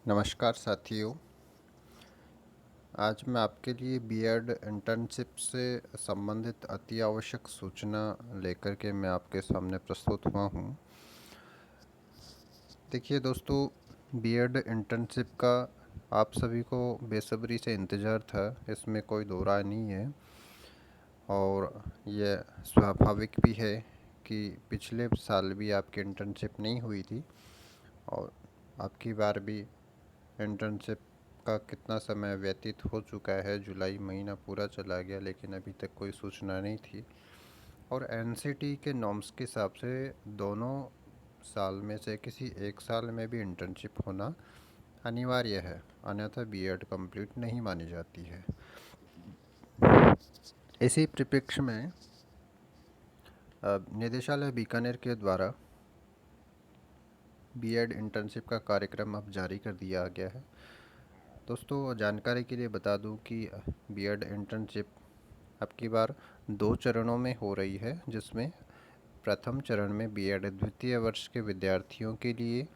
नमस्कार साथियों। आज मैं आपके लिए बीएड इंटर्नशिप से संबंधित अति आवश्यक सूचना लेकर के मैं आपके सामने प्रस्तुत हुआ हूँ। देखिए दोस्तों, बीएड इंटर्नशिप का आप सभी को बेसब्री से इंतज़ार था, इसमें कोई दो राय नहीं है। और यह स्वाभाविक भी है कि पिछले साल भी आपकी इंटर्नशिप नहीं हुई थी और आपकी बार भी इंटर्नशिप का कितना समय व्यतीत हो चुका है। जुलाई महीना पूरा चला गया लेकिन अभी तक कोई सूचना नहीं थी। और एनसीटी के नॉर्म्स के हिसाब से दोनों साल में से किसी एक साल में भी इंटर्नशिप होना अनिवार्य है, अन्यथा बीएड कंप्लीट नहीं मानी जाती है। इसी परिप्रेक्ष्य में निदेशालय बीकानेर के द्वारा बीएड इंटर्नशिप का कार्यक्रम अब जारी कर दिया गया है। दोस्तों, जानकारी के लिए बता दूं कि बीएड इंटर्नशिप अब की बार 2 चरणों में हो रही है, जिसमें प्रथम चरण में बीएड द्वितीय वर्ष के विद्यार्थियों के लिए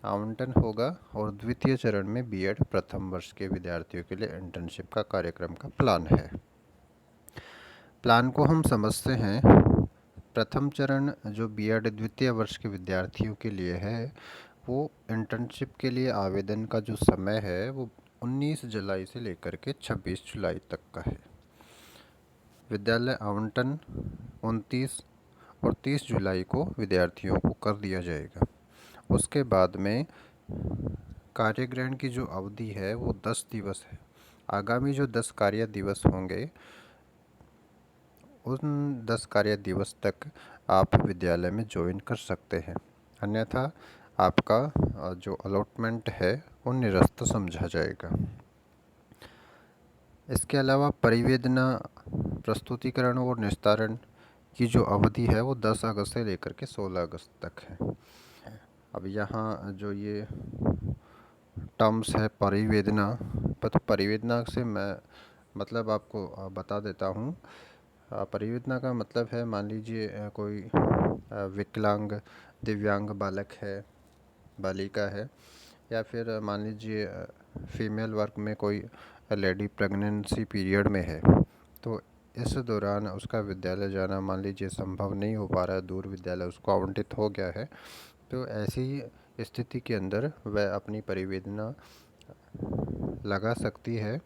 आवंटन होगा और द्वितीय चरण में बीएड प्रथम वर्ष के विद्यार्थियों के लिए इंटर्नशिप का कार्यक्रम का प्लान है। प्लान को हम समझते हैं। प्रथम चरण जो बीएड द्वितीय वर्ष के विद्यार्थियों के लिए है, वो इंटर्नशिप के लिए आवेदन का जो समय है वो 19 जुलाई से लेकर के 26 जुलाई तक का है। विद्यालय आवंटन 29 और 30 जुलाई को विद्यार्थियों को कर दिया जाएगा। उसके बाद में कार्यग्रहण की जो अवधि है वो 10 दिवस है। आगामी जो 10 कार्य दिवस होंगे, उन 10 कार्य दिवस तक आप विद्यालय में ज्वाइन कर सकते हैं, अन्यथा आपका जो अलॉटमेंट है वो निरस्त समझा जाएगा। इसके अलावा परिवेदना, प्रस्तुतिकरण और निस्तारण की जो अवधि है वो 10 अगस्त से लेकर के 16 अगस्त तक है। अब यहाँ जो ये टर्म्स है परिवेदना, तो परिवेदना से मैं मतलब आपको बता देता हूँ। परिवेदना का मतलब है, मान लीजिए कोई विकलांग दिव्यांग बालक है, बालिका है, या फिर मान लीजिए फीमेल वर्ग में कोई लेडी प्रेगनेंसी पीरियड में है, तो इस दौरान उसका विद्यालय जाना मान लीजिए संभव नहीं हो पा रहा है, दूर विद्यालय उसको आवंटित हो गया है, तो ऐसी स्थिति के अंदर वह अपनी परिवेदना लगा सकती है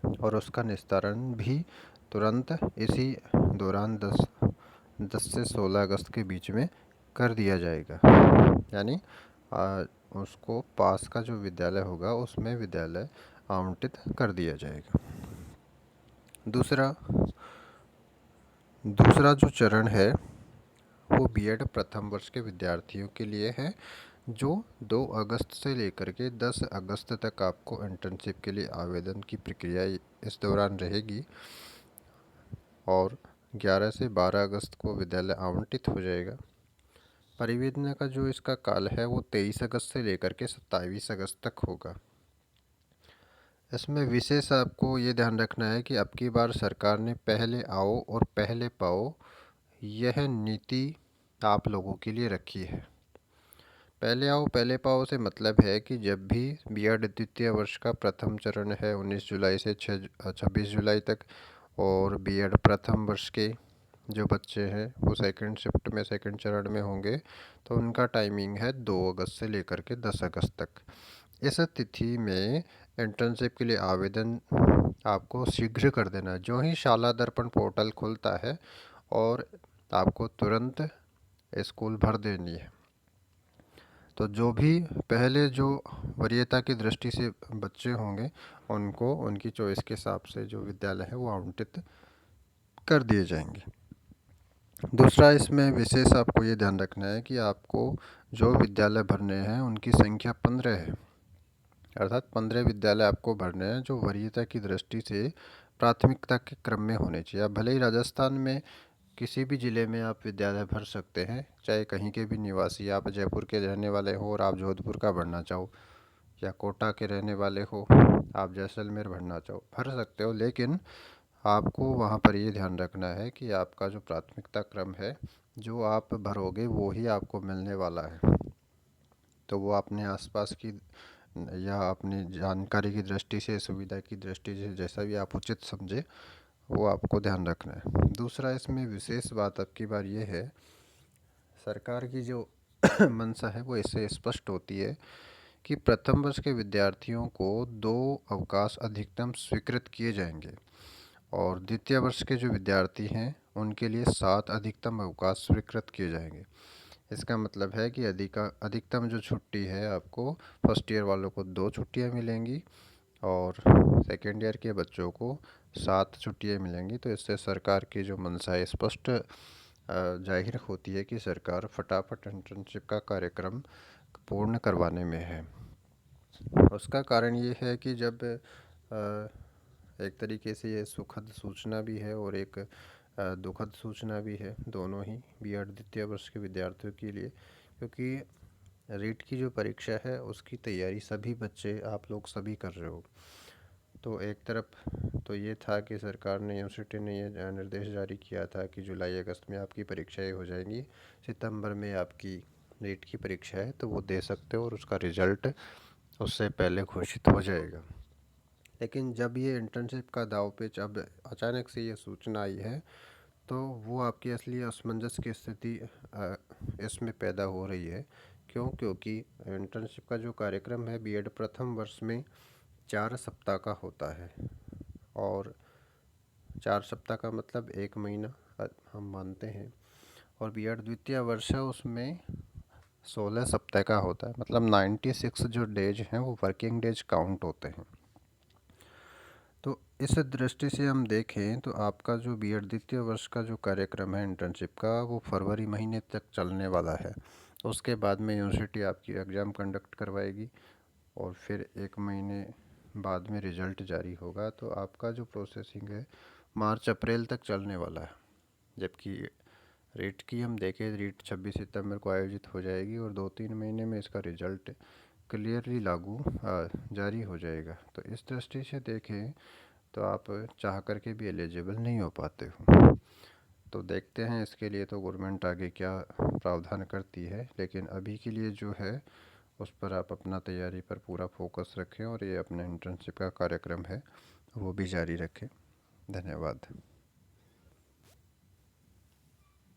और उसका निस्तारण भी तुरंत इसी दौरान 10 से 16 अगस्त के बीच में कर दिया जाएगा। यानी उसको पास का जो विद्यालय होगा उसमें विद्यालय आवंटित कर दिया जाएगा। दूसरा जो चरण है वो बीएड प्रथम वर्ष के विद्यार्थियों के लिए है, जो 2 अगस्त से लेकर के 10 अगस्त तक आपको इंटर्नशिप के लिए आवेदन की प्रक्रिया इस दौरान रहेगी और 11 से 12 अगस्त को विद्यालय आवंटित हो जाएगा। परिवेदना का जो इसका काल है वो 23 अगस्त से लेकर के 27 अगस्त तक होगा। इसमें विशेष आपको ये ध्यान रखना है कि अब की बार सरकार ने पहले आओ और पहले पाओ यह नीति आप लोगों के लिए रखी है। पहले आओ पहले पाओ से मतलब है कि जब भी बीएड द्वितीय वर्ष का प्रथम चरण है 19 जुलाई से 26 जुलाई तक, और बीएड प्रथम वर्ष के जो बच्चे हैं वो सेकंड शिफ्ट में सेकंड चरण में होंगे, तो उनका टाइमिंग है 2 अगस्त से लेकर के 10 अगस्त तक। इस तिथि में इंटर्नशिप के लिए आवेदन आपको शीघ्र कर देना है। जो ही शाला दर्पण पोर्टल खुलता है और आपको तुरंत स्कूल भर देनी है। तो जो भी पहले जो वरीयता की दृष्टि से बच्चे होंगे उनको उनकी चॉइस के हिसाब से जो विद्यालय है वो आवंटित कर दिए जाएंगे। दूसरा, इसमें विशेष आपको ये ध्यान रखना है कि आपको जो विद्यालय भरने हैं उनकी संख्या 15 है, अर्थात 15 विद्यालय आपको भरने हैं जो वरीयता की दृष्टि से प्राथमिकता के क्रम में होने चाहिए। आप भले ही राजस्थान में किसी भी ज़िले में आप विद्यालय भर सकते हैं, चाहे कहीं के भी निवासी, आप जयपुर के रहने वाले हो और आप जोधपुर का भरना चाहो, या कोटा के रहने वाले हो आप जैसलमेर भरना चाहो, भर सकते हो, लेकिन आपको वहाँ पर ये ध्यान रखना है कि आपका जो प्राथमिकता क्रम है जो आप भरोगे वो ही आपको मिलने वाला है। तो वो अपने आसपास की या अपनी जानकारी की दृष्टि से, सुविधा की दृष्टि से जैसा भी आप उचित समझे वो आपको ध्यान रखना है। दूसरा इसमें विशेष बात अब की बार ये है, सरकार की जो मंशा है वो इससे स्पष्ट होती है कि प्रथम वर्ष के विद्यार्थियों को 2 अवकाश अधिकतम स्वीकृत किए जाएंगे और द्वितीय वर्ष के जो विद्यार्थी हैं उनके लिए 7 अधिकतम अवकाश स्वीकृत किए जाएंगे। इसका मतलब है कि अधिकतम जो छुट्टी है आपको फर्स्ट ईयर वालों को 2 छुट्टियां मिलेंगी और सेकेंड ईयर के बच्चों को 7 छुट्टियां मिलेंगी। तो इससे सरकार की जो मंशा है स्पष्ट जाहिर होती है कि सरकार फटाफट इंटर्नशिप का कार्यक्रम पूर्ण करवाने में है। उसका कारण ये है कि जब एक तरीके से ये सुखद सूचना भी है और एक दुखद सूचना भी है, दोनों ही बीएड द्वितीय वर्ष के विद्यार्थियों के लिए, क्योंकि रीट की जो परीक्षा है उसकी तैयारी सभी बच्चे, आप लोग सभी कर रहे हो। तो एक तरफ तो ये था कि सरकार ने, यूनिवर्सिटी ने ये निर्देश जारी किया था कि जुलाई अगस्त में आपकी परीक्षाएं हो जाएंगी, सितंबर में आपकी नीट की परीक्षा है तो वो दे सकते हो और उसका रिज़ल्ट उससे पहले घोषित हो जाएगा। लेकिन जब ये इंटर्नशिप का दांवपेच अब अचानक से ये सूचना आई है तो वो आपकी असली असमंजस की स्थिति इसमें पैदा हो रही है। क्यों? क्योंकि इंटर्नशिप का जो कार्यक्रम है बीएड प्रथम वर्ष में 4 सप्ताह का होता है और 4 सप्ताह का मतलब 1 महीना हम मानते हैं, और बीएड द्वितीय वर्ष है उसमें 16 सप्ताह का होता है, मतलब 96 जो डेज हैं वो वर्किंग डेज काउंट होते हैं। तो इस दृष्टि से हम देखें तो आपका जो बीएड द्वितीय वर्ष का जो कार्यक्रम है इंटर्नशिप का वो फरवरी महीने तक चलने वाला है। उसके बाद में यूनिवर्सिटी आपकी एग्ज़ाम कंडक्ट करवाएगी और फिर 1 महीने बाद में रिज़ल्ट जारी होगा। तो आपका जो प्रोसेसिंग है मार्च अप्रैल तक चलने वाला है। जबकि रीट की हम देखें, रीट 26 सितंबर को आयोजित हो जाएगी और 2-3 महीने में इसका रिज़ल्ट क्लियरली जारी हो जाएगा। तो इस दृष्टि से देखें तो आप चाह करके भी एलिजिबल नहीं हो पाते हो। तो देखते हैं इसके लिए तो गवर्नमेंट आगे क्या प्रावधान करती है, लेकिन अभी के लिए जो है उस पर आप अपना तैयारी पर पूरा फोकस रखें और ये अपना इंटर्नशिप का कार्यक्रम है वो भी जारी रखें। धन्यवाद।